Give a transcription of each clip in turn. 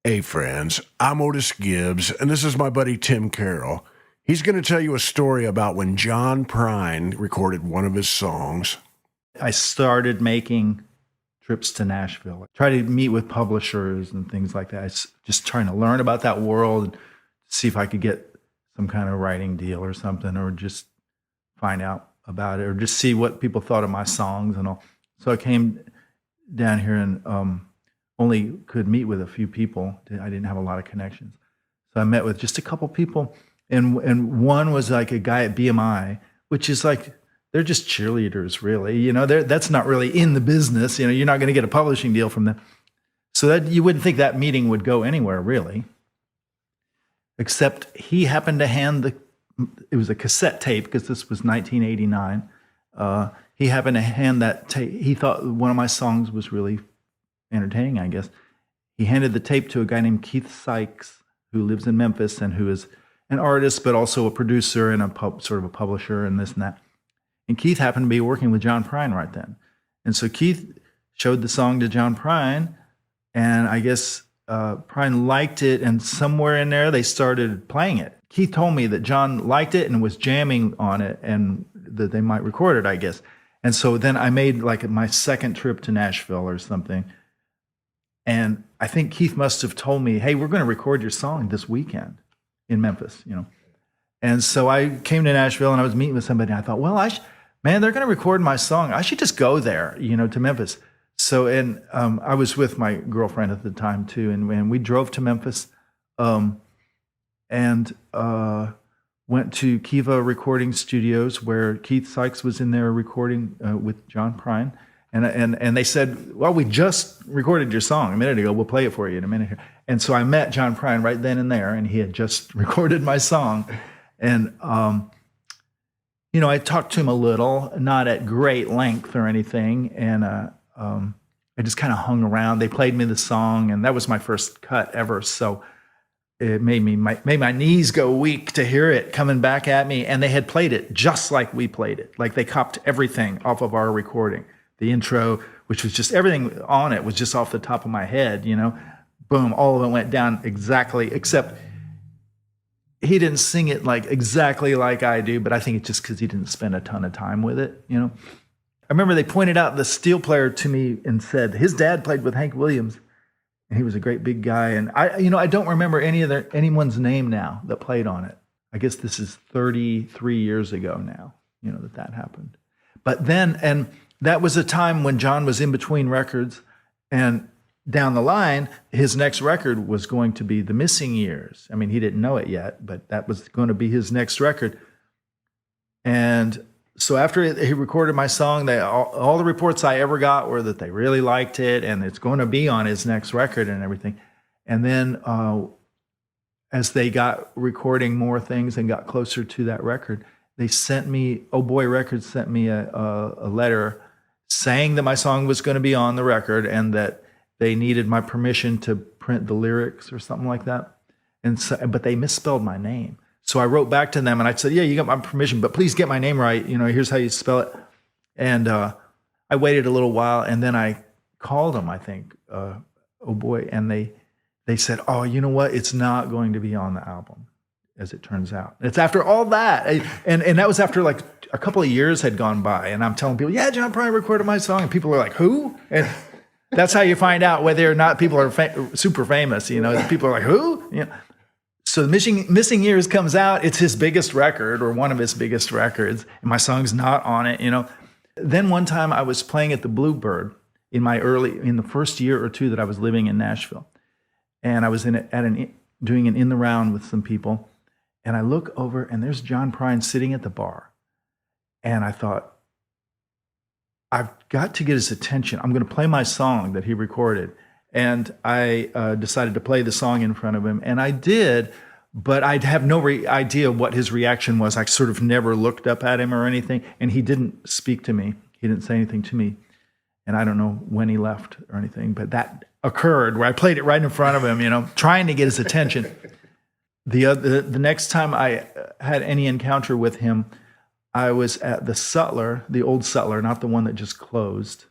Hey, friends, I'm Otis Gibbs, and this is my buddy Tim Carroll. He's going to tell you a story about when John Prine recorded one of his songs. I started making trips to Nashville. I try to meet with publishers and things like that. Just trying to learn about that world and see if I could get some kind of writing deal or something, or just find out about it, or just see what people thought of my songs and all. So I came down here and only could meet with a few people. I didn't have a lot of connections. So I met with just a couple people, and one was like a guy at BMI, which is like, they're just cheerleaders, really. You know, that's not really in the business. You know, you're not going to get a publishing deal from them. So that you wouldn't think that meeting would go anywhere, really. Except he happened to hand it was a cassette tape, because this was 1989. He happened to hand that tape. He thought one of my songs was really entertaining, I guess. He handed the tape to a guy named Keith Sykes, who lives in Memphis and who is an artist, but also a producer and sort of a publisher and this and that. And Keith happened to be working with John Prine right then. And so Keith showed the song to John Prine, and I guess Prine liked it, and somewhere in there they started playing it. Keith told me that John liked it and was jamming on it, and that they might record it, I guess. And so then I made like my second trip to Nashville or something. And I think Keith must have told me, hey, we're going to record your song this weekend in Memphis, you know. And so I came to Nashville and I was meeting with somebody, and I thought, well, man, they're going to record my song. I should just go there, you know, to Memphis. So, and I was with my girlfriend at the time too, and we drove to Memphis and went to Kiva Recording Studios, where Keith Sykes was in there recording with John Prine. And they said, well, we just recorded your song a minute ago. We'll play it for you in a minute here. And so I met John Prine right then and there, and he had just recorded my song. And, you know, I talked to him a little, not at great length or anything. And I just kind of hung around. They played me the song, and that was my first cut ever. So it made my knees go weak to hear it coming back at me. And they had played it just like we played it. Like they copied everything off of our recording. The intro, which was just everything on it was just off the top of my head, you know, boom, all of it went down exactly, except he didn't sing it like exactly like I do, but I think it's just because he didn't spend a ton of time with it, you know. I remember they pointed out the steel player to me and said his dad played with Hank Williams, and he was a great big guy. And I don't remember anyone's name now that played on it. I guess this is 33 years ago now, you know, that happened. But then, and that was a time when John was in between records, and down the line, his next record was going to be The Missing Years. I mean, he didn't know it yet, but that was going to be his next record. And so after he recorded my song, all the reports I ever got were that they really liked it, and it's going to be on his next record and everything. And then as they got recording more things and got closer to that record, they sent me, Oh Boy Records sent me a letter saying that my song was going to be on the record and that they needed my permission to print the lyrics or something like that. And so, but they misspelled my name. So I wrote back to them and I said, yeah, you got my permission, but please get my name right. You know, here's how you spell it. And I waited a little while, and then I called them, I think, Oh Boy. And they said, oh, you know what? It's not going to be on the album, as it turns out. It's after all that. And that was after like a couple of years had gone by, and I'm telling people, yeah, John Prine recorded my song, and people are like, who? And that's how you find out whether or not people are super famous, you know. People are like, who? You know. So Missing Years comes out. It's his biggest record, or one of his biggest records, and my song's not on it, you know. Then one time I was playing at the Bluebird in the first year or two that I was living in Nashville, and I was doing an in the round with some people. And I look over, and there's John Prine sitting at the bar. And I thought, I've got to get his attention. I'm going to play my song that he recorded. And I decided to play the song in front of him. And I did, but I'd have no idea what his reaction was. I sort of never looked up at him or anything. And he didn't speak to me. He didn't say anything to me. And I don't know when he left or anything. But that occurred where I played it right in front of him, you know, trying to get his attention. The next time I had any encounter with him, I was at the Sutler, the old Sutler, not the one that just closed.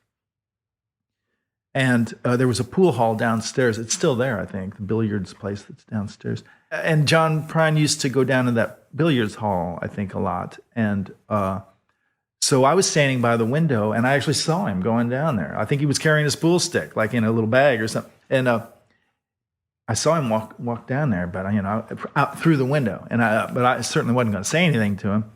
And there was a pool hall downstairs. It's still there, I think, the billiards place that's downstairs. And John Prine used to go down to that billiards hall, I think, a lot. And so I was standing by the window, and I actually saw him going down there. I think he was carrying his pool stick, like in a little bag or something. And I saw him walk down there, but out through the window. And but I certainly wasn't going to say anything to him.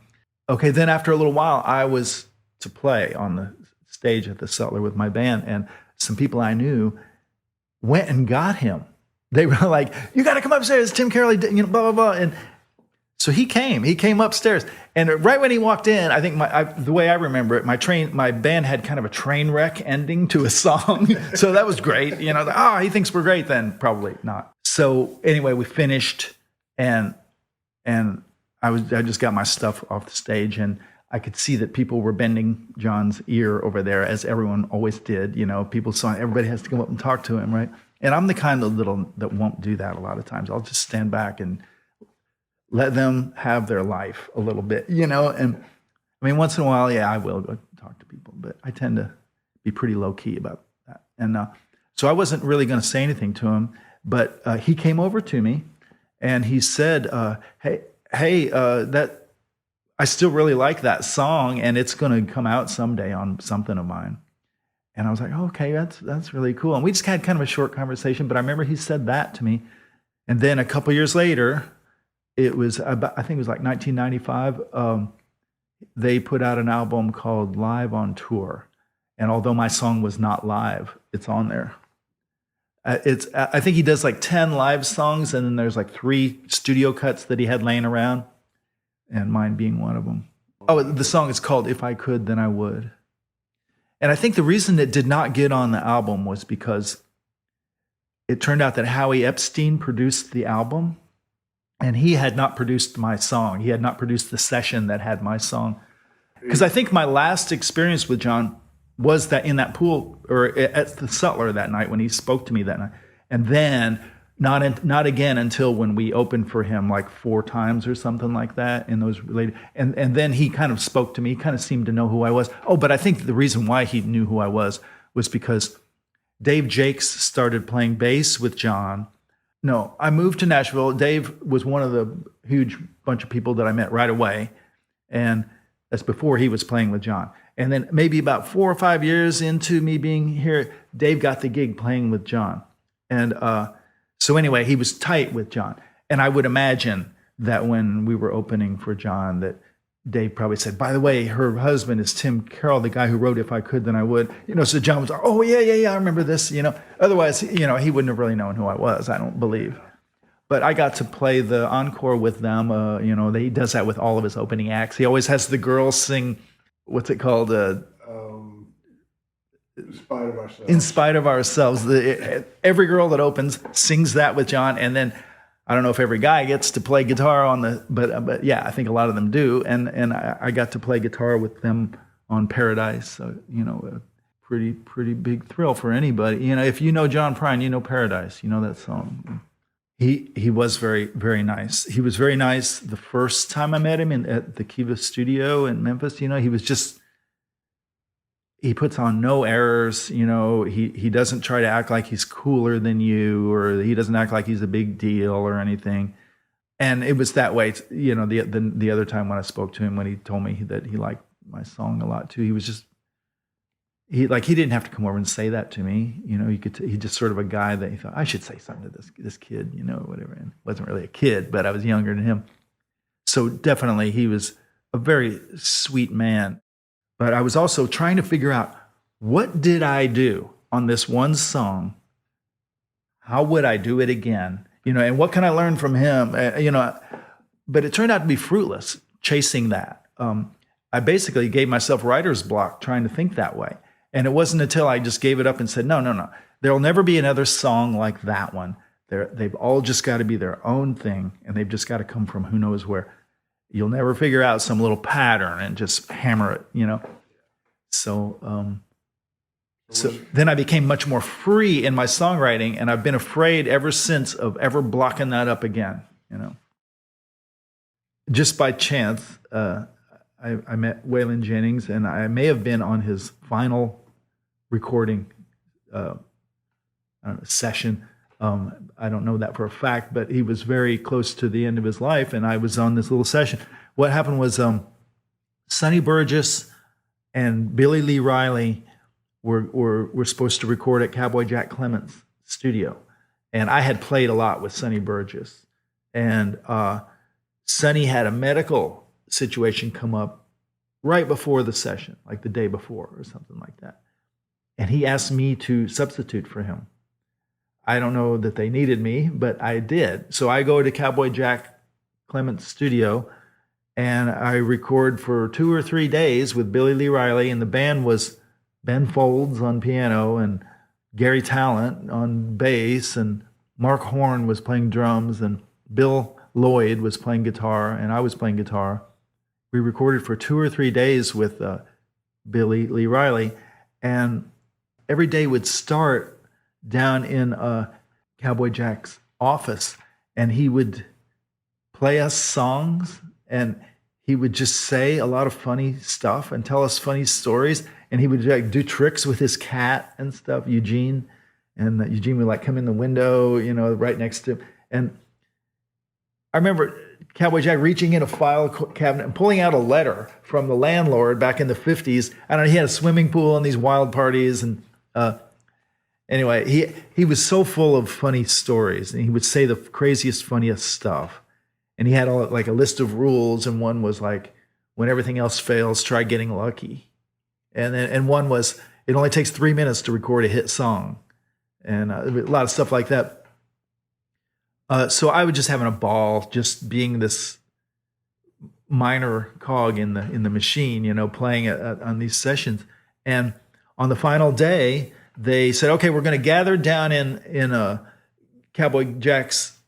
Okay, then after a little while, I was to play on the stage at the Sutler with my band, and some people I knew went and got him. They were like, "You got to come upstairs, Tim Carroll, blah blah blah." And so he came upstairs, and right when he walked in, I think the way I remember it, my band had kind of a train wreck ending to a song, so that was great. He thinks we're great. Then probably not. So anyway, we finished, and I just got my stuff off the stage, and I could see that people were bending John's ear over there, as everyone always did. People saw everybody has to come up and talk to him, right? And I'm the kind of that won't do that a lot of times. I'll just stand back and let them have their life a little bit, And I mean, once in a while, yeah, I will go talk to people, but I tend to be pretty low key about that. And so I wasn't really going to say anything to him, but he came over to me and he said, "Hey, that." I still really like that song, and it's going to come out someday on something of mine. And I was like, okay, that's really cool. And we just had kind of a short conversation, but I remember he said that to me. And then a couple years later, it was about, I think it was like 1995, they put out an album called Live on Tour. And although my song was not live, it's on there. I think he does like 10 live songs, and then there's like 3 studio cuts that he had laying around. And mine being one of them. Oh, the song is called If I Could, Then I Would. And I think the reason it did not get on the album was because it turned out that Howie Epstein produced the album, and he had not produced my song. He had not produced the session that had my song. Because I think my last experience with John was that in that pool, or at the Sutler that night when he spoke to me that night. And then not again until when we opened for him like 4 times or something like that in those related. And then he kind of spoke to me. He kind of seemed to know who I was. Oh, but I think the reason why he knew who I was because Dave Jakes started playing bass with John. No, I moved to Nashville. Dave was one of the huge bunch of people that I met right away. And that's before he was playing with John. And then maybe about 4 or 5 years into me being here, Dave got the gig playing with John. And so anyway, he was tight with John. And I would imagine that when we were opening for John, that Dave probably said, by the way, her husband is Tim Carroll, the guy who wrote If I Could, Then I Would. So John was like, oh, yeah, I remember this, Otherwise, he wouldn't have really known who I was, I don't believe. But I got to play the encore with them. He does that with all of his opening acts. He always has the girls sing, what's it called? In Spite of Ourselves. In Spite of Ourselves. Every girl that opens sings that with John, and then I don't know if every guy gets to play guitar on but yeah, I think a lot of them do, and I got to play guitar with them on Paradise. So a pretty big thrill for anybody. If you know John Prine, you know Paradise, you know that song. He was very, very nice. He was very nice the first time I met him at the Kiva studio in Memphis. He was just. He puts on no airs, he doesn't try to act like he's cooler than you, or he doesn't act like he's a big deal or anything. And it was that way, the other time when I spoke to him, when he told me that he liked my song a lot too, he was just, he didn't have to come over and say that to me. He's just sort of a guy that he thought, I should say something to this kid, whatever. And it wasn't really a kid, but I was younger than him. So definitely he was a very sweet man. But I was also trying to figure out, what did I do on this one song? How would I do it again? And what can I learn from him? But it turned out to be fruitless, chasing that. I basically gave myself writer's block trying to think that way. And it wasn't until I just gave it up and said, no. There'll never be another song like that one. They've all just got to be their own thing, and they've just got to come from who knows where. You'll never figure out some little pattern and just hammer it, So, so then I became much more free in my songwriting, and I've been afraid ever since of ever blocking that up again, Just by chance, I met Waylon Jennings, and I may have been on his final recording I don't know, session. I don't know that for a fact, but he was very close to the end of his life, and I was on this little session. What happened was Sonny Burgess and Billy Lee Riley were supposed to record at Cowboy Jack Clement's studio, and I had played a lot with Sonny Burgess, and Sonny had a medical situation come up right before the session, like the day before or something like that, and he asked me to substitute for him. I don't know that they needed me, but I did. So I go to Cowboy Jack Clement's studio, and I record for 2 or 3 days with Billy Lee Riley, and the band was Ben Folds on piano and Gary Talent on bass, and Mark Horn was playing drums, and Bill Lloyd was playing guitar, and I was playing guitar. We recorded for 2 or 3 days with Billy Lee Riley, and every day would start down in Cowboy Jack's office, and he would play us songs, and he would just say a lot of funny stuff and tell us funny stories, and he would like do tricks with his cat and stuff, Eugene, and Eugene would like come in the window, you know, right next to him. And I remember Cowboy Jack reaching in a file cabinet and pulling out a letter from the landlord back in the 50s. I don't know, he had a swimming pool and these wild parties, and anyway, he was so full of funny stories, and he would say the craziest, funniest stuff. And he had like a list of rules, and one was like, when everything else fails, try getting lucky. And one was, it only takes 3 minutes to record a hit song, and a lot of stuff like that. So I was just having a ball, just being this minor cog in the machine, you know, playing on these sessions. And on the final day, they said, okay, we're going to gather down in Cowboy Jack's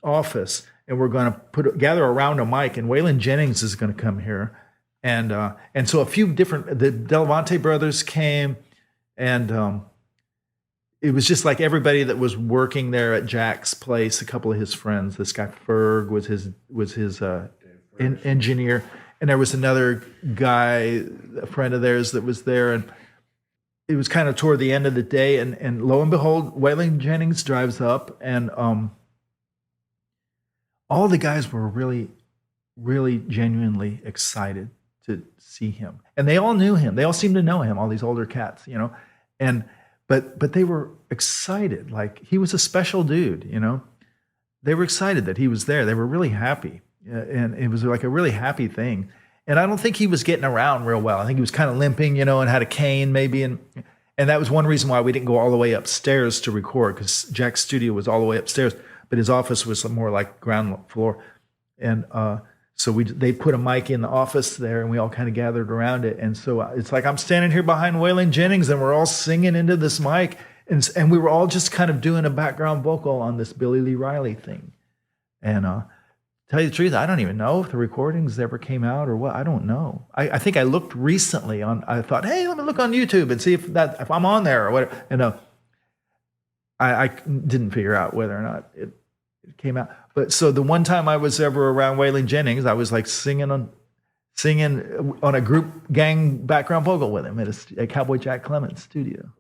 office, and we're going to gather around a mic, and Waylon Jennings is going to come here. And so a few different, the Delvante brothers came, and it was just like everybody that was working there at Jack's place, a couple of his friends. This guy Ferg was his engineer, and there was another guy, a friend of theirs, that was there. And it was kind of toward the end of the day, and lo and behold, Waylon Jennings drives up, and all the guys were really, really genuinely excited to see him. And they all knew him. They all seemed to know him, all these older cats, you know. But they were excited. Like, he was a special dude, you know. They were excited that he was there. They were really happy. And it was like a really happy thing. And I don't think he was getting around real well. I think he was kind of limping, you know, and had a cane maybe. And that was one reason why we didn't go all the way upstairs to record, because Jack's studio was all the way upstairs, but his office was more like ground floor. And so they put a mic in the office there, and we all kind of gathered around it. And so it's like I'm standing here behind Waylon Jennings, and we're all singing into this mic. And we were all just kind of doing a background vocal on this Billy Lee Riley thing. And tell you the truth, I don't even know if the recordings ever came out or what. I don't know. I think I looked recently I thought, hey, let me look on YouTube and see if I'm on there or whatever. And I didn't figure out whether or not it came out. But so the one time I was ever around Waylon Jennings, I was like singing on a group gang background vocal with him at Cowboy Jack Clement's studio.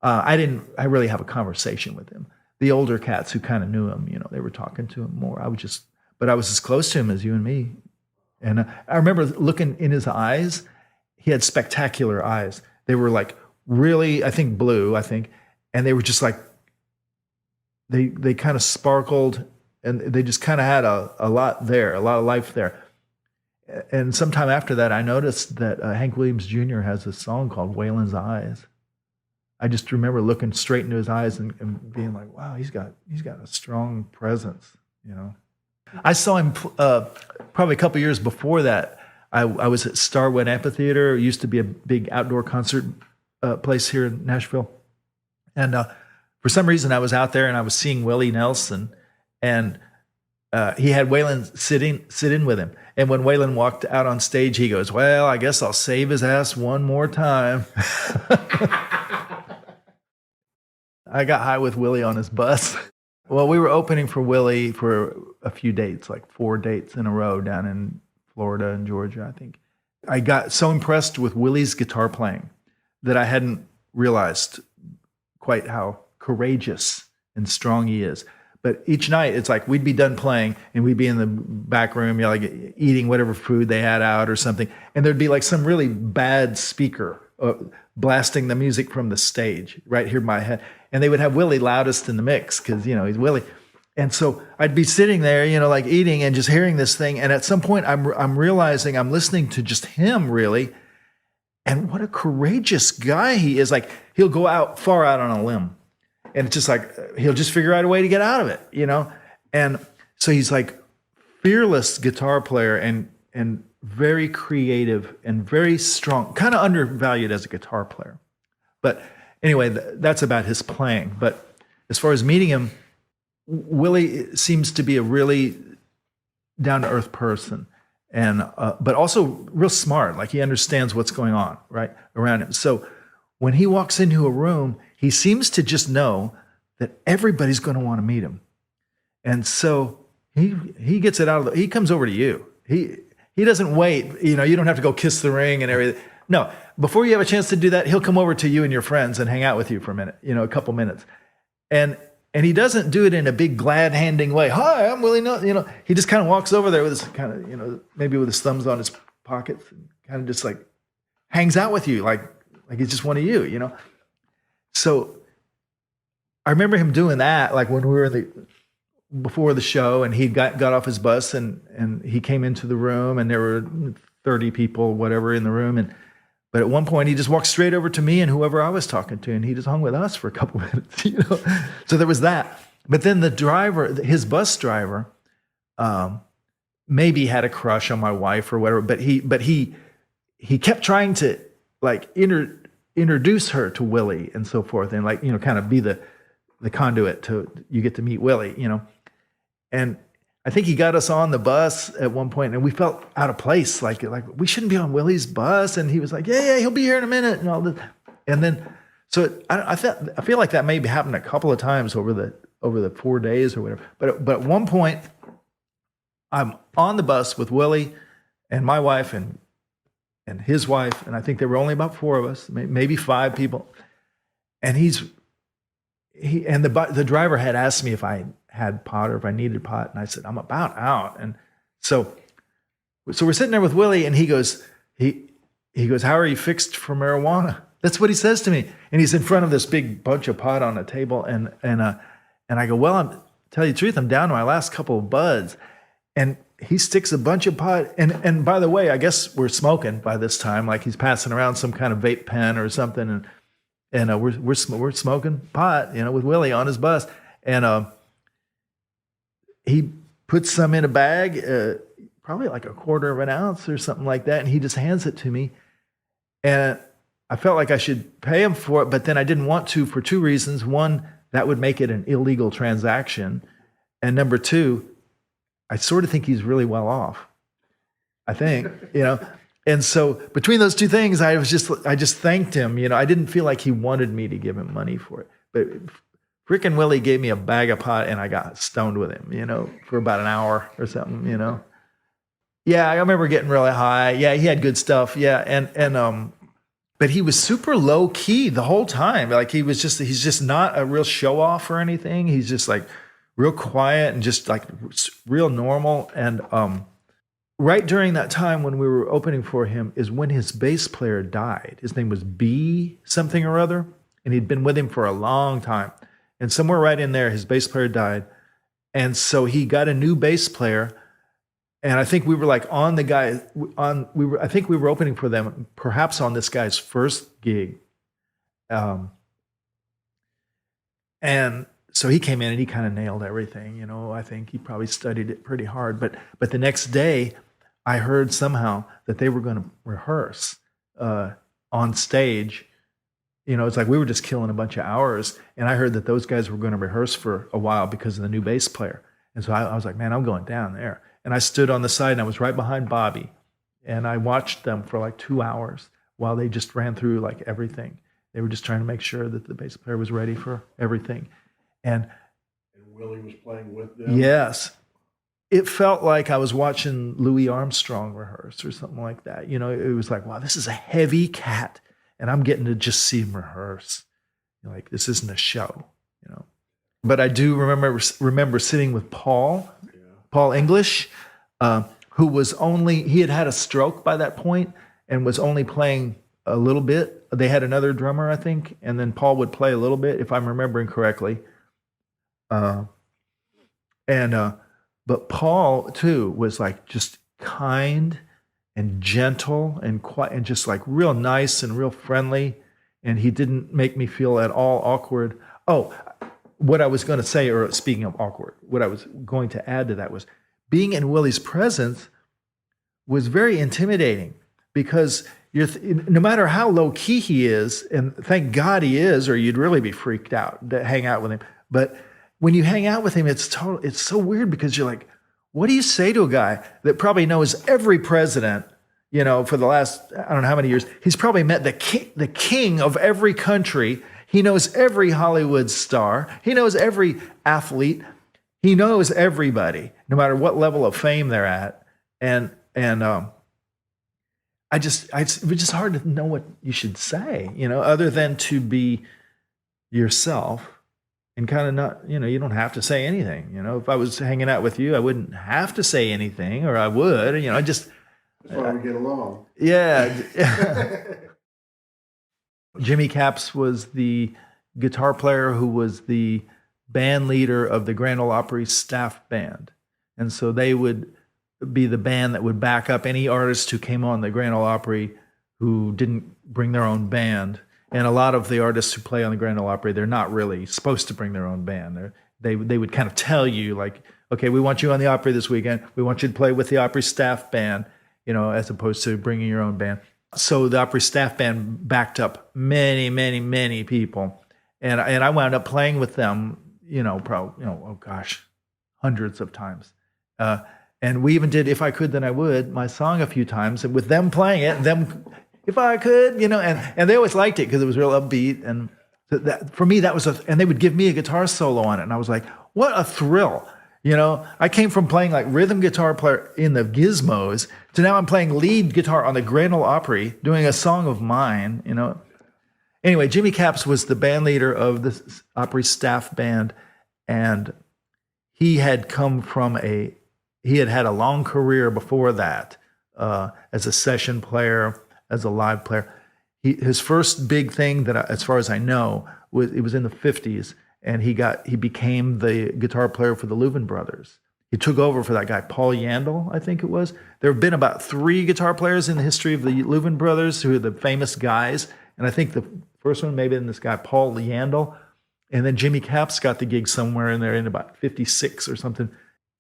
I didn't really have a conversation with him. The older cats who kind of knew him, you know, they were talking to him more. But I was as close to him as you and me. And I remember looking in his eyes. He had spectacular eyes. They were like really, I think blue, and they were just like, they kind of sparkled, and they just kind of had a lot there, a lot of life there. And sometime after that, I noticed that Hank Williams Jr. has a song called Waylon's Eyes. I just remember looking straight into his eyes and being like, wow, he's got a strong presence, you know. I saw him probably a couple years before that. I was at Starwood Amphitheater. It used to be a big outdoor concert place here in Nashville. And for some reason, I was out there and I was seeing Willie Nelson, and he had Waylon sit in with him. And when Waylon walked out on stage, he goes, well, I guess I'll save his ass one more time. I got high with Willie on his bus. Well, we were opening for Willie for a few dates, like 4 dates in a row down in Florida and Georgia, I think. I got so impressed with Willie's guitar playing that I hadn't realized quite how courageous and strong he is. But each night, it's like we'd be done playing and we'd be in the back room, like eating whatever food they had out or something. And there'd be like some really bad speaker blasting the music from the stage right here in my head. And they would have Willie loudest in the mix because, he's Willie. And so I'd be sitting there, like eating and just hearing this thing. And at some point, I'm realizing I'm listening to just him really. And what a courageous guy he is. Like he'll go far out on a limb. And it's just like, he'll just figure out a way to get out of it, And so he's like fearless guitar player and very creative and very strong, kind of undervalued as a guitar player. But anyway, that's about his playing. But as far as meeting him, Willie seems to be a really down-to-earth person, and but also real smart. Like he understands what's going on right around him. So when he walks into a room, he seems to just know that everybody's going to want to meet him. And so he gets it out of he comes over to you. He doesn't wait. You don't have to go kiss the ring and everything. No, before you have a chance to do that, he'll come over to you and your friends and hang out with you for a minute, a couple minutes. And he doesn't do it in a big glad-handing way. Hi, I'm Willie Nelson. He just kind of walks over there with his kind of, maybe with his thumbs on his pockets and kind of just like hangs out with you like he's just one of you, So I remember him doing that, like when we were before the show, and he got off his bus and he came into the room, and there were 30 people, whatever, in the room. But at one point, he just walked straight over to me and whoever I was talking to, and he just hung with us for a couple minutes, So there was that. But then the driver, his bus driver, maybe had a crush on my wife or whatever. But he kept trying to like introduce her to Willie and so forth, and like kind of be the conduit to you get to meet Willie, And I think he got us on the bus at one point, and we felt out of place, like we shouldn't be on Willie's bus. And he was like, "Yeah, he'll be here in a minute," and all this. And then, so I feel like that maybe happened a couple of times over the 4 days or whatever. But at one point, I'm on the bus with Willie and my wife and his wife, and I think there were only about 4 of us, maybe 5 people. And the driver had asked me if I had pot or if I needed pot, and I said I'm about out. And so we're sitting there with Willie, and he goes, "How are you fixed for marijuana?" That's what he says to me, and he's in front of this big bunch of pot on a table, and I go, "Well, tell you the truth, I'm down to my last couple of buds," and he sticks a bunch of pot, and by the way, I guess we're smoking by this time, like he's passing around some kind of vape pen or something, and we're smoking pot, with Willie on his bus, and he puts some in a bag, probably like a quarter of an ounce or something like that, and he just hands it to me, and I felt like I should pay him for it, but then I didn't want to for 2 reasons. One, that would make it an illegal transaction, and number 2, I sort of think he's really well off. I think, And so between those 2 things, I just thanked him. I didn't feel like he wanted me to give him money for it. But frickin' Willie gave me a bag of pot, and I got stoned with him, for about an hour or something, Yeah, I remember getting really high. Yeah, he had good stuff. Yeah, and but he was super low key the whole time. Like he's just not a real show off or anything. He's just like real quiet and just like real normal. And right during that time when we were opening for him is when his bass player died. His name was B something or other, and he'd been with him for a long time. And somewhere right in there, his bass player died. And so he got a new bass player. And I think we were like on the guy I think we were opening for them, perhaps on this guy's first gig. And so he came in and he kind of nailed everything, I think he probably studied it pretty hard. But the next day I heard somehow that they were going to rehearse on stage. It's like we were just killing a bunch of hours, and I heard that those guys were going to rehearse for a while because of the new bass player. And so I was like, man, I'm going down there. And I stood on the side, and I was right behind Bobby, and I watched them for like 2 hours while they just ran through like everything. They were just trying to make sure that the bass player was ready for everything. And Willie was playing with them? Yes. It felt like I was watching Louis Armstrong rehearse or something like that. It was like, wow, this is a heavy cat, and I'm getting to just see him rehearse. You're like, this isn't a show, you know. But I do remember sitting with Paul English, who was he had had a stroke by that point and was only playing a little bit. They had another drummer, I think, and then Paul would play a little bit, if I'm remembering correctly. But Paul too was like just kind and gentle and quiet and just like real nice and real friendly, and he didn't make me feel at all awkward. Oh, what I was going to say, or speaking of awkward, what I was going to add to that was being in Willie's presence was very intimidating, because no matter how low key he is, and thank God he is, or you'd really be freaked out to hang out with him. But when you hang out with him, it's so weird, because you're like, what do you say to a guy that probably knows every president, you know, for the last, I don't know how many years? He's probably met the king of every country. He knows every Hollywood star. He knows every athlete. He knows everybody, no matter what level of fame they're at. And it was just hard to know what you should say, you know, other than to be yourself and kind of not, you know, you don't have to say anything. You know, if I was hanging out with you, I wouldn't have to say anything, or I would, you know, That's why we get along. Yeah. Jimmy Capps was the guitar player who was the band leader of the Grand Ole Opry staff band. And so they would be the band that would back up any artist who came on the Grand Ole Opry who didn't bring their own band. And a lot of the artists who play on the Grand Ole Opry, they're not really supposed to bring their own band. They would kind of tell you, like, okay, we want you on the Opry this weekend. We want you to play with the Opry staff band, you know, as opposed to bringing your own band. So the Opry staff band backed up many, many, many people. And I wound up playing with them, you know, hundreds of times. And we even did If I Could, Then I Would, my song, a few times, and with them playing it, and them, if I could, you know, and they always liked it because it was real upbeat. And that, for me, that was and they would give me a guitar solo on it. And I was like, what a thrill. You know, I came from playing like rhythm guitar player in the Gizmos to now I'm playing lead guitar on the Grand Ole Opry, doing a song of mine, you know. Anyway, Jimmy Capps was the band leader of the Opry staff band, and he had come from he had had a long career before that as a session player, as a live player. His first big thing that, as far as I know, it was in the 50s, and he became the guitar player for the Louvin Brothers. He took over for that guy, Paul Yandel, I think it was. There have been about 3 guitar players in the history of the Louvin Brothers who are the famous guys, and I think the first one may have been this guy, Paul Yandel, and then Jimmy Capps got the gig somewhere in there in about 56 or something.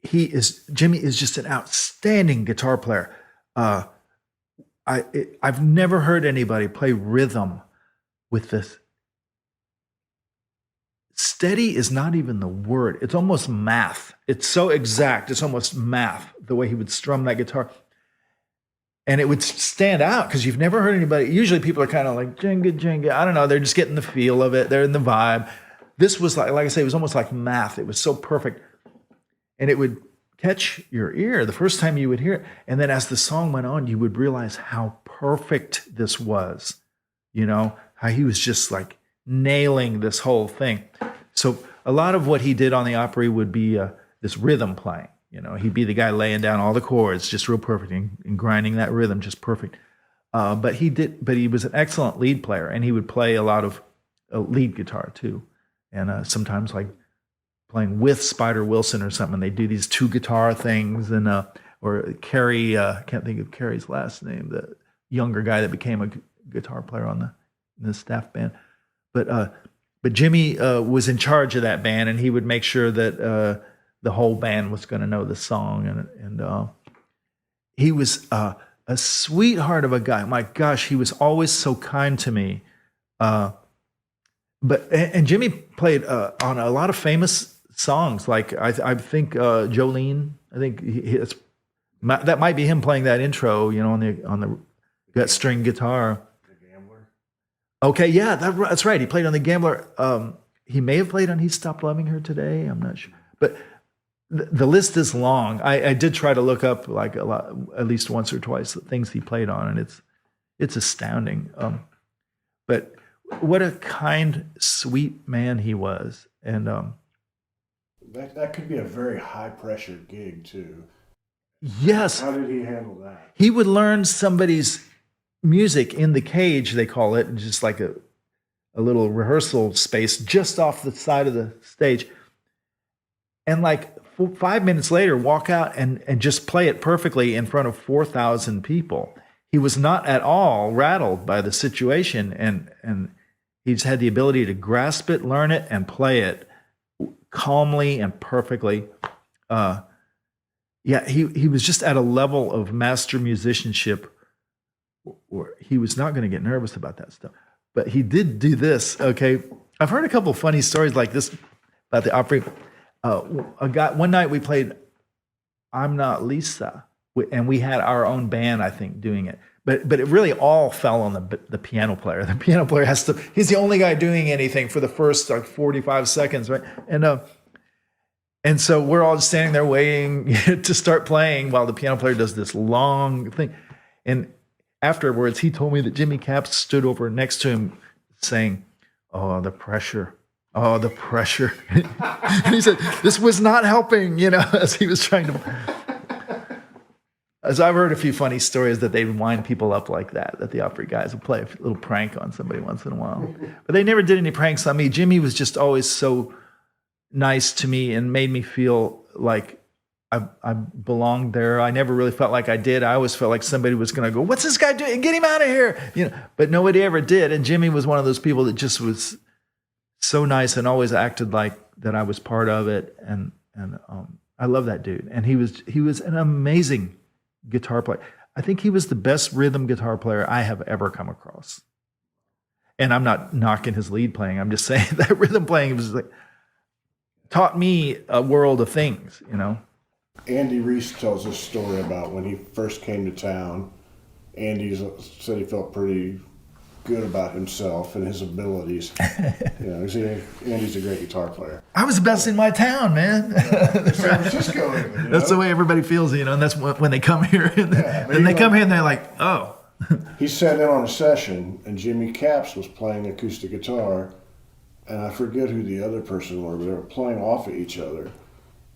Jimmy is just an outstanding guitar player. I've never heard anybody play rhythm with this. Steady is not even the word. It's almost math. It's so exact. It's almost math, the way he would strum that guitar. And it would stand out because you've never heard anybody. Usually people are kind of like, Jenga, Jenga. I don't know. They're just getting the feel of it. They're in the vibe. This was like I say, it was almost like math. It was so perfect. And it would catch your ear the first time you would hear it. And then as the song went on, you would realize how perfect this was. You know, how he was just like nailing this whole thing. So a lot of what he did on the Opry would be this rhythm playing. You know, he'd be the guy laying down all the chords just real perfect and grinding that rhythm just perfect. But he was an excellent lead player, and he would play a lot of lead guitar too. And sometimes like playing with Spider Wilson or something, they do these 2 guitar things. And or Carrie, can't think of Carrie's last name, the younger guy that became a guitar player on the staff band. But Jimmy was in charge of that band, and he would make sure that the whole band was going to know the song. And he was a sweetheart of a guy. My gosh, he was always so kind to me. And Jimmy played on a lot of famous songs. Like I think Jolene. I think that might be him playing that intro. You know, on that string guitar. Okay, yeah, that's right. He played on The Gambler. He may have played on He Stopped Loving Her Today. I'm not sure. But the list is long. I did try to look up like a lot, at least once or twice, the things he played on, and it's astounding. But what a kind, sweet man he was. And that could be a very high pressure gig too. yes, How did he handle that? he would learn somebody's music in the cage, they call it, just like a little rehearsal space just off the side of the stage. And like 5 minutes later, walk out and just play it perfectly in front of 4,000 people. He was not at all rattled by the situation, and he just had the ability to grasp it, learn it, and play it calmly and perfectly. He was just at a level of master musicianship where he was not going to get nervous about that stuff. But he did do this, okay? I've heard a couple of funny stories like this about the Opry. One night we played I'm Not Lisa, and we had our own band, I think, doing it. But it really all fell on the piano player. The piano player he's the only guy doing anything for the first like 45 seconds, right? And so we're all just standing there waiting to start playing while the piano player does this long thing. And afterwards, he told me that Jimmy Capps stood over next to him saying, "Oh, the pressure. Oh, the pressure." And he said, this was not helping, as he was trying to. As I've heard a few funny stories that they would wind people up like that the Opry guys would play a little prank on somebody once in a while. But they never did any pranks on me. Jimmy was just always so nice to me and made me feel like I belonged there. I never really felt like I did. I always felt like somebody was going to go, "What's this guy doing? Get him out of here!" But nobody ever did. And Jimmy was one of those people that just was so nice and always acted like that I was part of it. And I love that dude. And he was an amazing guitar player. I think he was the best rhythm guitar player I have ever come across. And I'm not knocking his lead playing. I'm just saying that rhythm playing was like taught me a world of things, Andy Reese tells this story about when he first came to town. Andy said he felt pretty good about himself and his abilities. Andy's a great guitar player. I was the best in my town, man. San Francisco, even, That's the way everybody feels, and that's when they come here. And they come here and they're like, "Oh." He sat in on a session, and Jimmy Capps was playing acoustic guitar, and I forget who the other person were, but they were playing off of each other.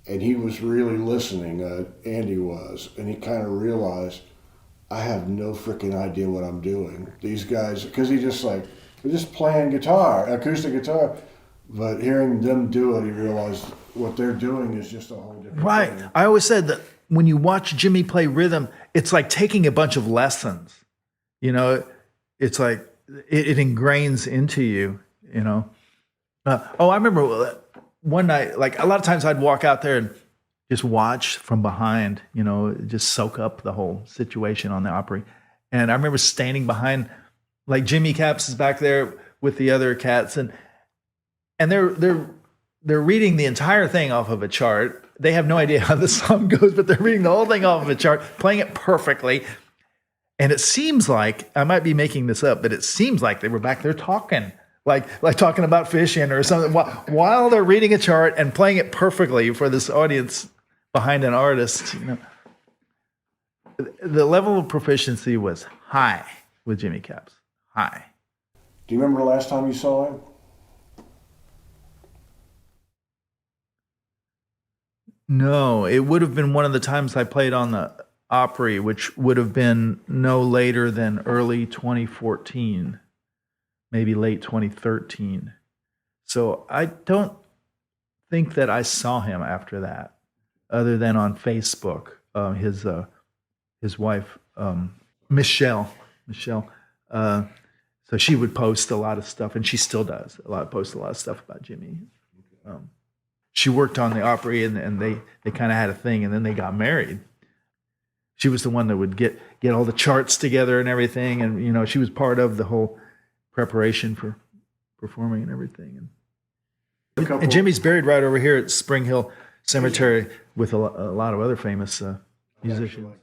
And he was really listening, Andy was, and he kind of realized, I have no freaking idea what I'm doing. These guys, because they're just playing guitar, acoustic guitar, but hearing them do it, he realized what they're doing is just a whole different thing. I always said that when you watch Jimmy play rhythm, it's like taking a bunch of lessons. It's like it ingrains into you, I remember one night, like a lot of times I'd walk out there and just watch from behind, just soak up the whole situation on the Opry. And I remember standing behind, like Jimmy Capps is back there with the other cats, and they're reading the entire thing off of a chart. They have no idea how the song goes, but they're reading the whole thing off of a chart, playing it perfectly. And it seems like, I might be making this up, but it seems like they were back there talking. Like talking about fishing or something while they're reading a chart and playing it perfectly for this audience behind an artist. The level of proficiency was high with Jimmy Capps. High. Do you remember the last time you saw him? No, it would have been one of the times I played on the Opry, which would have been no later than early 2014. Maybe late 2013. So I don't think that I saw him after that, other than on Facebook. His wife, Michelle. So she would post a lot of stuff, and she still does. Post a lot of stuff about Jimmy. She worked on the Opry, and they kind of had a thing, and then they got married. She was the one that would get all the charts together and everything, and she was part of the whole preparation for performing and everything. And Jimmy's buried right over here at Spring Hill Cemetery with a lot of other famous musicians.